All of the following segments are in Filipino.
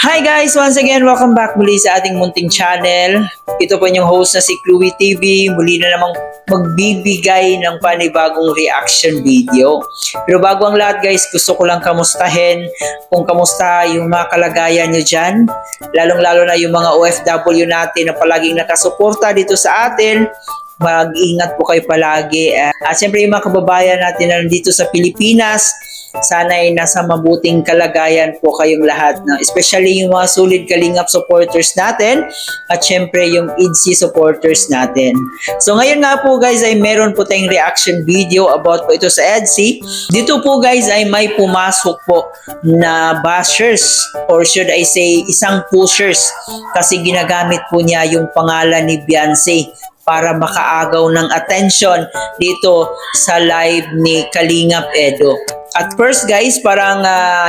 Hi guys! Once again, welcome back muli sa ating munting channel. Ito po yung host na si Chloe TV. Muli na namang magbibigay ng panibagong reaction video. Pero bago ang lahat guys, gusto ko lang kamustahin kung kamusta yung mga kalagayan nyo dyan. Lalong-lalo na yung mga OFW natin na palaging nakasuporta dito sa atin. Mag-ingat po kayo palagi. At siyempre yung mga kababayan natin na nandito sa Pilipinas, sana ay nasa mabuting kalagayan po kayong lahat, no? Especially yung mga solid Kalingap supporters natin at syempre yung IDC supporters natin. So ngayon nga po guys ay meron po tayong reaction video about po ito sa EDC. Dito po guys ay may pumasok po na bashers or should I say isang pushers kasi ginagamit po niya yung pangalan ni Beyonce para makaagaw ng attention dito sa live ni Kalingap Edo. At first guys, parang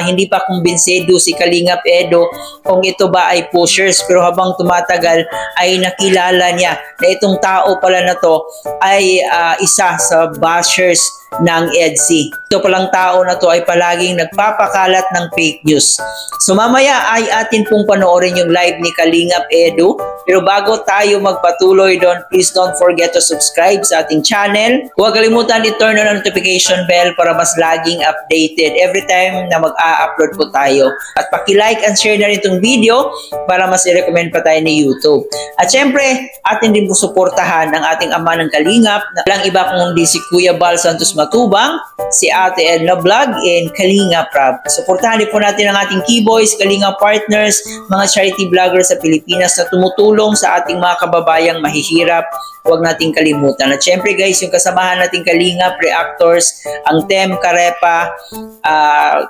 hindi pa kumbinsido si Kalingap Edo kung ito ba ay pushers. Pero habang tumatagal ay nakilala niya na itong tao pala na to ay isa sa bashers ng EDC. Ito palang tao na to ay palaging nagpapakalat ng fake news. So mamaya ay atin pong panoorin yung live ni Kalingap Edo. Pero bago tayo magpatuloy doon, please don't forget to subscribe sa ating channel. Huwag kalimutan i-turn on ang notification bell para mas laging updated every time na mag-a-upload po tayo. At paki-like and share na rin itong video para mas i-recommend pa tayo ni YouTube. At syempre, atin din po suportahan ang ating ama ng Kalingap na walang iba kundi si Kuya Bal Santos Matubang, si Ate Edna Vlog, and Kalingap Rab. Suportahan din po natin ang ating Keyboys, Kalingap Partners, mga charity vloggers sa Pilipinas na tumutulong sa ating mga kababayang mahihirap. Huwag nating kalimutan. At syempre guys, yung kasamahan nating Kalingap Reactors, ang TEM, Karepa,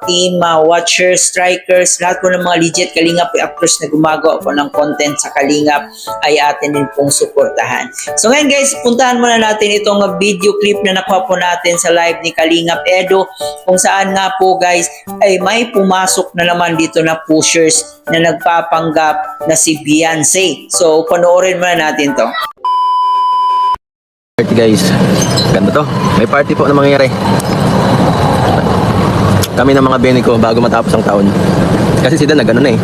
team, watchers, strikers, lahat po ng mga legit Kalingap Reactors na gumagawa po ng content sa Kalingap ay atin din pong suportahan. So ngayon guys, puntahan muna natin itong video clip na nakuha po natin sa live ni Kalingap Edo kung saan nga po guys ay may pumasok na naman dito na pushers na nagpapanggap na si Beyonce. So panoorin muna natin to. Party guys, ganda to. May party po na mangyayari. Kami ng mga beni ko bago matapos ang taon. Kasi si Dan na ganun eh.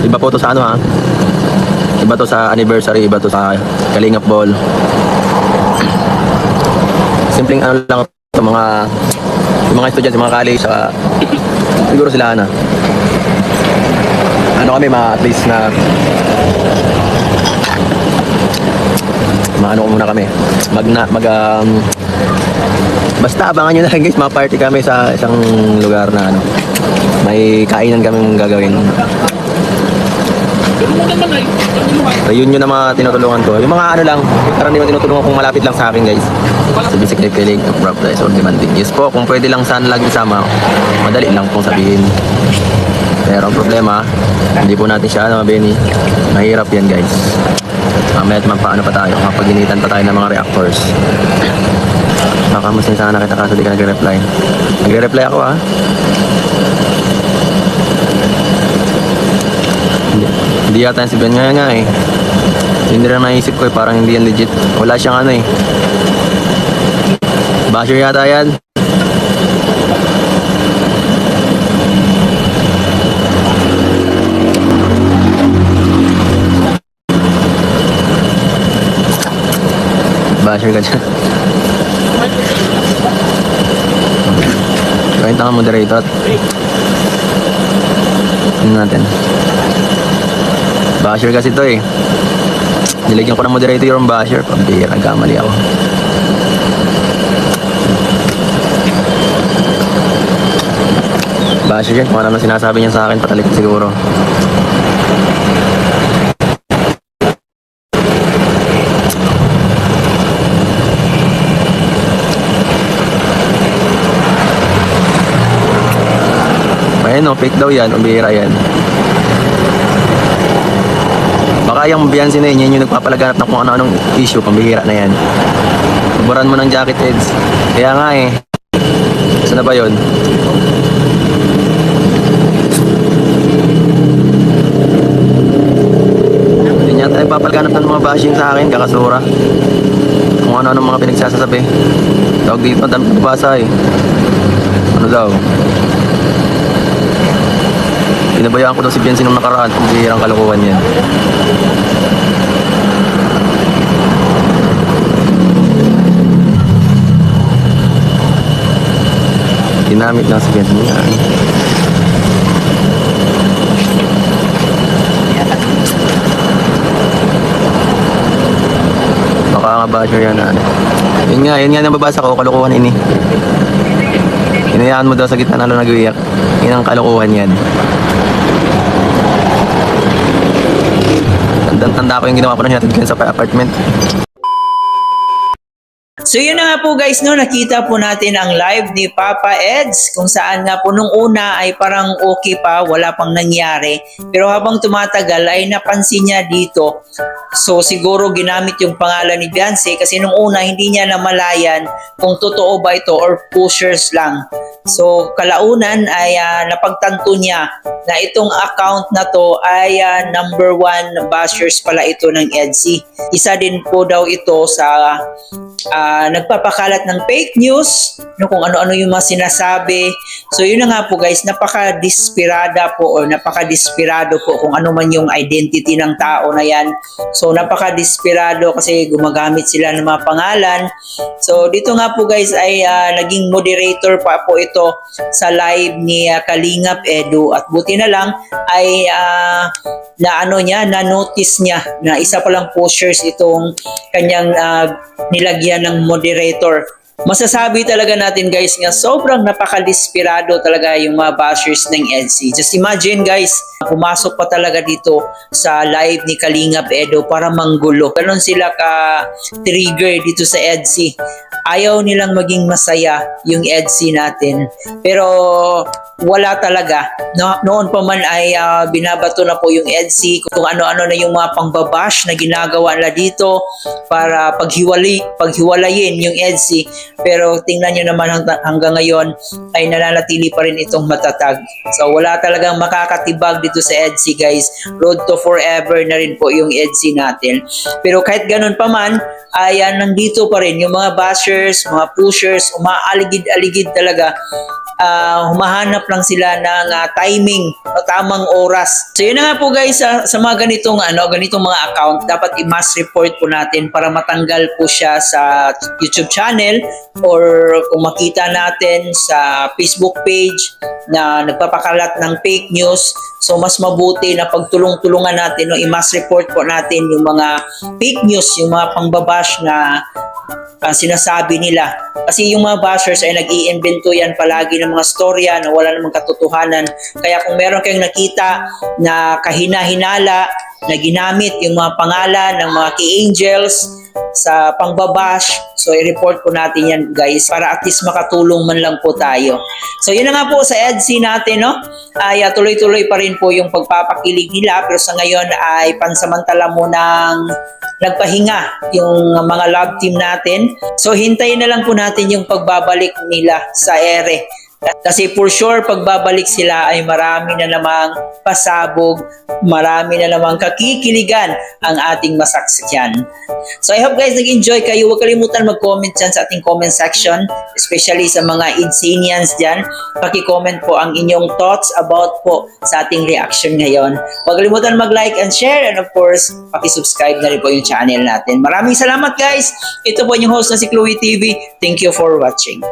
Iba po to sa ano ha. Iba to sa anniversary, iba to sa Kalingap Ball. Simpleng ano lang to, mga estudyante, mga college, saka siguro sila na. Ano kami at least na maano muna kami. Basta abangan nyo na lang guys, ma-party kami sa isang lugar na ano. May kainan kaming gagawin. Reunion na mga tinutulungan ko. Yung mga ano lang, karaniwan tinutulungan kong malapit lang sa akin guys. Sa Basic Feeling of Rough Price or Demanding. Yes po, kung pwede lang sana lagi sama, madali lang pong sabihin. Pero ang problema, hindi po natin siya mabini. Mahirap yan guys. Mamaya at magpaano pa tayo, mapaginitan pa tayo ng mga reactors. Makamusin sana kita kaso di ka nagre-reply. Nagre-reply ako ha. Hindi yata yan si Ben nga eh. Hindi rin naisip ko eh, parang hindi yan legit. Wala siyang ano eh. Basher yata yan. Basher ka dyan. Kwenta ka moderator. Tingnan natin. Basher kasi ito eh. Nilagyan ko ng moderator yung basher. Pambira, nagkamali ako. Basher yan. Kung ano naman sinasabi niya sa akin, patalik siguro. Ayan o, fake daw yan, umbira yan. Baka yung Beyonce na yun yung nagpapalaganap ng kung ano-anong issue, pambihira na yan. Buran mo ng jacket heads. Kaya nga eh. Saan na ba yun? Hindi yata nagpapalaganap ng mga bashing sa akin, kakasura. Kung ano-anong mga pinagsasasabi. Tawag dito, ang dami basa eh. Ano daw? Pinabayaan ko daw si Biancy nung nakaraan. Kung bihirang kalokohan yan. Ginamit lang si Biancy yan. Baka nga badger yan ano. Yun nga nababasa ko, kalokohan ini. Hinayaan mo daw sa gitna na nag-iiyak. Yun ang kalokohan yan. Tanda ko yung ginawa ko na natin sa apartment. So yun na nga po guys, no, nakita po natin ang live ni Papa Eds kung saan nga po nung una ay parang okay pa, wala pang nangyari. Pero habang tumatagal ay napansin niya dito. So siguro ginamit yung pangalan ni Biancy kasi nung una hindi niya namalayan kung totoo ba ito or pushers lang. So kalaunan ay napagtanto niya na itong account na to ay number 1 bashers pala ito ng EDSI. Isa din po daw ito sa nagpapakalat ng fake news, no, kung ano-ano yung mga sinasabi. So yun na nga po guys, napaka-desperada po o napaka-desperado po kung ano man yung identity ng tao na yan. So napaka-desperado kasi gumagamit sila ng mga pangalan. So dito nga po guys ay naging moderator pa po ito sa live ni Kalingap Edu at buti na lang ay na-notice niya na isa palang pushers itong kanyang nilagyan ng moderator. Masasabi talaga natin guys nga sobrang napaka-desperado talaga yung mga bashers ng EDSI. Just imagine guys, pumasok pa talaga dito sa live ni Kalingap Edo para manggulo. Ganon sila ka-trigger dito sa EDSI. Ayaw nilang maging masaya yung EDSI natin. Pero wala talaga. Noon pa man ay binabato na po yung EDSI kung ano-ano na yung mga pangbabash na ginagawa nila dito para paghiwalayin yung EDSI. Pero tingnan nyo naman hanggang ngayon ay nananatili pa rin itong matatag. So wala talagang makakatibag dito sa EDSI guys. Road to forever na rin po yung EDSI natin. Pero kahit ganun pa man, ay nandito pa rin yung mga bashers, mga pushers, umaaligid-aligid talaga. Humahanap lang sila ng timing o tamang oras. So yun na nga po guys, sa mga ganitong mga account, dapat i-mass report po natin para matanggal po siya sa YouTube channel or kung makita natin sa Facebook page na nagpapakalat ng fake news. So mas mabuti na pagtulong-tulungan natin o i-mass report po natin yung mga fake news, yung mga pangbabash na sinasabi nila. Kasi yung mga bashers ay nag-iimbento yan palagi ng mga storya na wala namang katotohanan. Kaya kung meron kayong nakita na kahina-hinala na ginamit yung mga pangalan ng mga key angels sa pangbabash, so i-report po natin yan guys para at least makatulong man lang po tayo. So yun na nga po sa EDSI natin, no? Ay tuloy-tuloy pa rin po yung pagpapakilig nila pero sa ngayon ay pansamantala mo ng nagpahinga yung mga love team natin. So hintayin na lang po natin yung pagbabalik nila sa ere. Kasi for sure, pagbabalik sila ay marami na namang pasabog, marami na namang kakikiligan ang ating masaksyan. So I hope guys nag-enjoy kayo. Huwag kalimutan mag-comment dyan sa ating comment section, especially sa mga Edsinians dyan. Paki-comment po ang inyong thoughts about po sa ating reaction ngayon. Huwag kalimutan mag-like and share and of course, paki-subscribe na rin po yung channel natin. Maraming salamat guys. Ito po yung host na si Chloe TV. Thank you for watching.